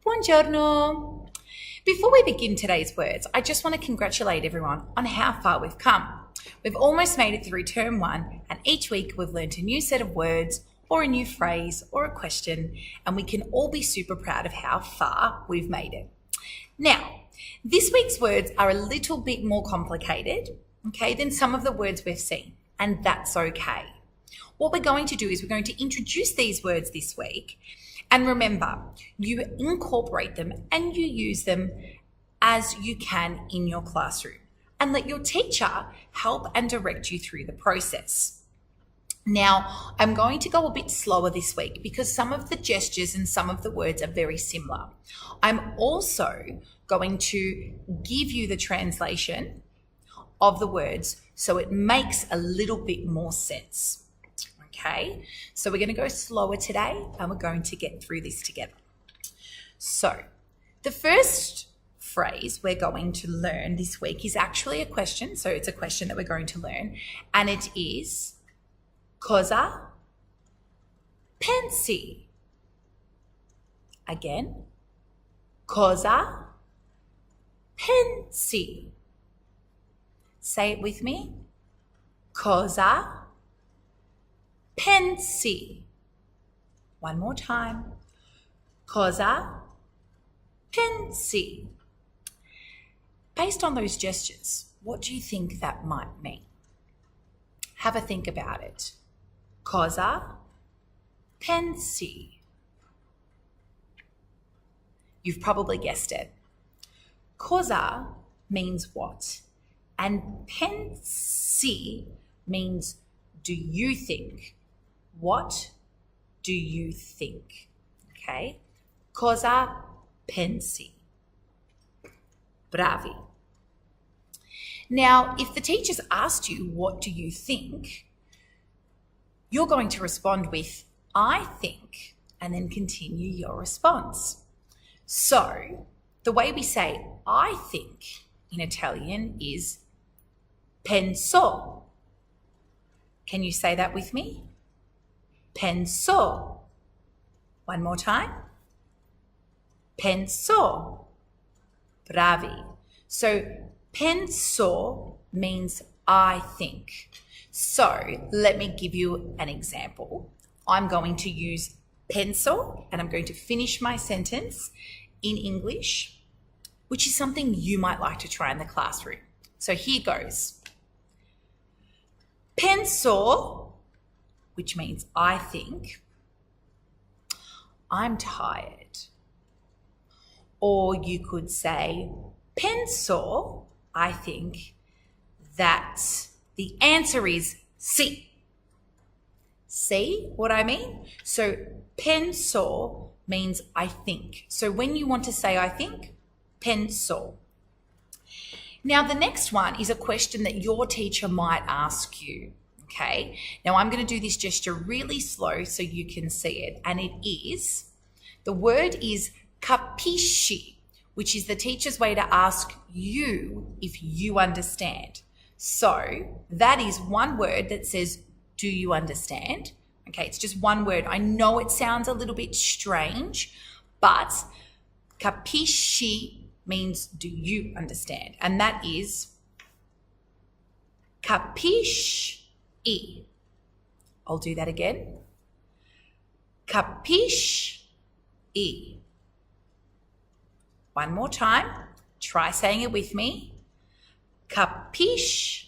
Buongiorno. Before we begin today's words, I just want to congratulate everyone on how far we've come. We've almost made it through term 1, and each week we've learned a new set of words or a new phrase or a question, and we can all be super proud of how far we've made it. Now, this week's words are a little bit more complicated, than some of the words we've seen, and that's okay. What we're going to do is we're going to introduce these words this week, and remember, you incorporate them and you use them as you can in your classroom, and let your teacher help and direct you through the process. Now, I'm going to go a bit slower this week because some of the gestures and some of the words are very similar. I'm also going to give you the translation of the words so it makes a little bit more sense. Okay, so we're going to go slower today and we're going to get through this together. So the first phrase we're going to learn this week is actually a question. So it's a question that we're going to learn, and it is cosa pensi? Again, cosa pensi? Say it with me. Cosa pensi? One more time. Cosa pensi? Based on those gestures, what do you think that might mean? Have a think about it. Cosa pensi? You've probably guessed it. Cosa means what? And pensi means do you think? What do you think? Okay. Cosa pensi? Bravi. Now, if the teacher's asked you, what do you think? You're going to respond with, I think, and then continue your response. So, the way we say I think in Italian is penso. Can you say that with me? Penso. One more time. Penso. Bravi. So penso means I think. So let me give you an example. I'm going to use penso and I'm going to finish my sentence in English, which is something you might like to try in the classroom. So here goes. Penso, which means I think, I'm tired. Or you could say, penso, I think, that the answer is sì. See what I mean? So penso means I think. So when you want to say I think, penso. Now the next one is a question that your teacher might ask you. Okay, now I'm going to do this gesture really slow so you can see it. And it is, the word is capisci, which is the teacher's way to ask you if you understand. So that is one word that says, do you understand? Okay, it's just one word. I know it sounds a little bit strange, but capisci means do you understand? And that is capisci. I'll do that again. Capisci. One more time. Try saying it with me. Capisci.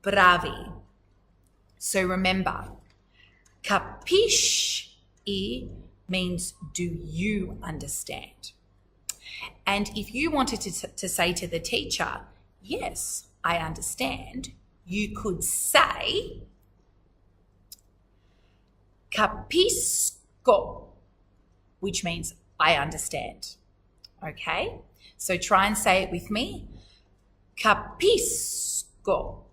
Bravi. So remember, capisci means do you understand? And if you wanted to say to the teacher, yes, I understand, you could say capisco, which means I understand. Okay? So try and say it with me. Capisco.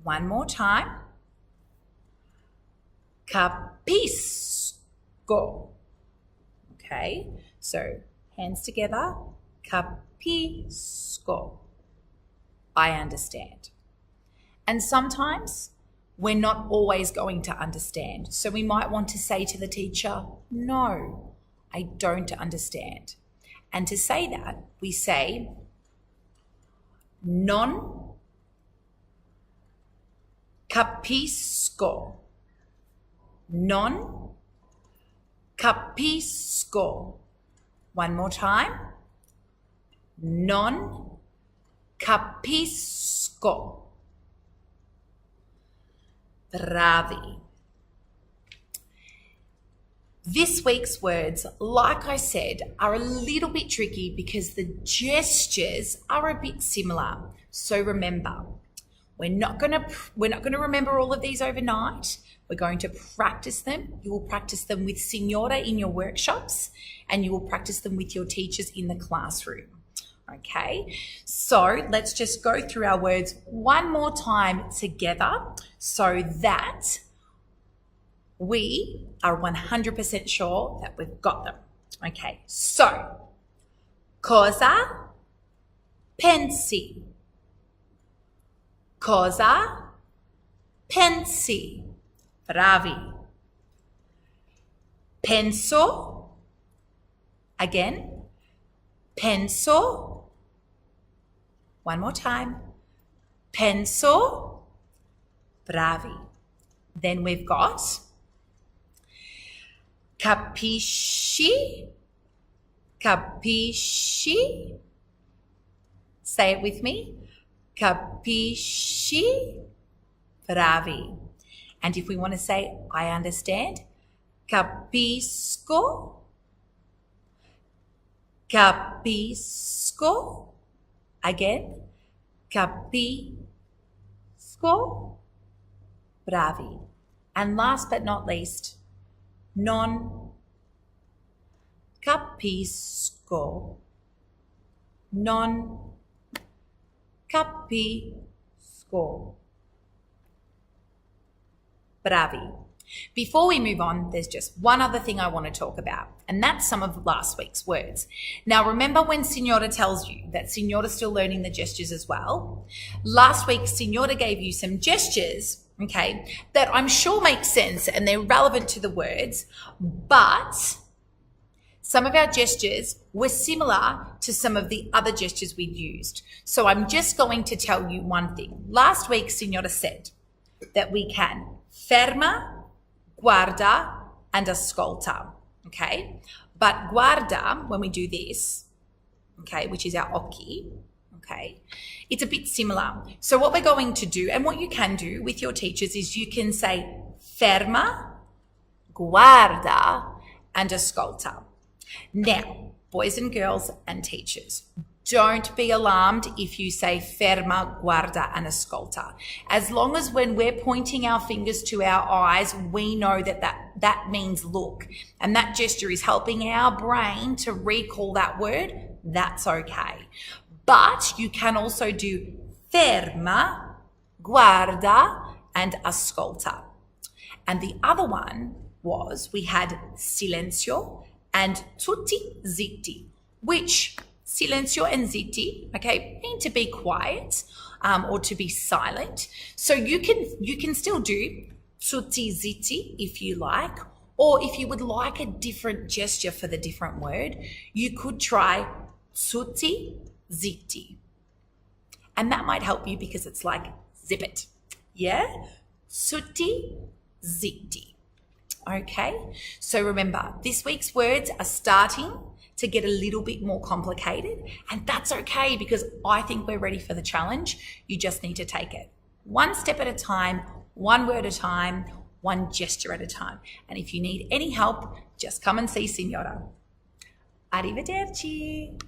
One more time. Capisco. Okay? So hands together. Capisco. I understand. And sometimes we're not always going to understand. So we might want to say to the teacher, no, I don't understand. And to say that, we say, non capisco. Non capisco. One more time. Non capisco. Bravi. This week's words, like I said, are a little bit tricky because the gestures are a bit similar. So remember, we're not going to remember all of these overnight. We're going to practice them. You will practice them with Signora in your workshops, and you will practice them with your teachers in the classroom. Okay, so let's just go through our words one more time together so that we are 100% sure that we've got them. Okay, so cosa pensi? Cosa pensi? Bravi. Penso. Again. Penso. One more time. Penso. Bravi. Then we've got capisci. Capisci. Say it with me. Capisci. Bravi. And if we want to say, I understand, capisco. Capisco. Again, capisco. Bravi. And last but not least, non capisco. Non capisco. Bravi. Before we move on, there's just one other thing I want to talk about, and that's some of last week's words. Now, remember when Signora tells you that Signora's still learning the gestures as well? Last week, Signora gave you some gestures, okay, that I'm sure make sense and they're relevant to the words, but some of our gestures were similar to some of the other gestures we'd used. So I'm just going to tell you one thing. Last week, Signora said that we can ferma, guarda, and ascolta, okay? But guarda, when we do this, okay, which is our occhi, okay, it's a bit similar. So what we're going to do, and what you can do with your teachers, is you can say ferma, guarda, and ascolta. Now, boys and girls and teachers, don't be alarmed if you say ferma, guarda, and ascolta. As long as when we're pointing our fingers to our eyes, we know that means look. And that gesture is helping our brain to recall that word, that's okay. But you can also do ferma, guarda, and ascolta. And the other one was we had silenzio and tutti zitti, which silenzio and zitti, okay, mean to be quiet or to be silent. So you can still do tutti zitti if you like, or if you would like a different gesture for the different word, you could try tutti zitti. And that might help you because it's like zip it. Yeah? Tutti zitti. Okay? So remember, this week's words are starting to get a little bit more complicated, and that's okay because I think we're ready for the challenge. You just need to take it one step at a time, one word at a time, one gesture at a time. And if you need any help, just come and see Signora. Arrivederci.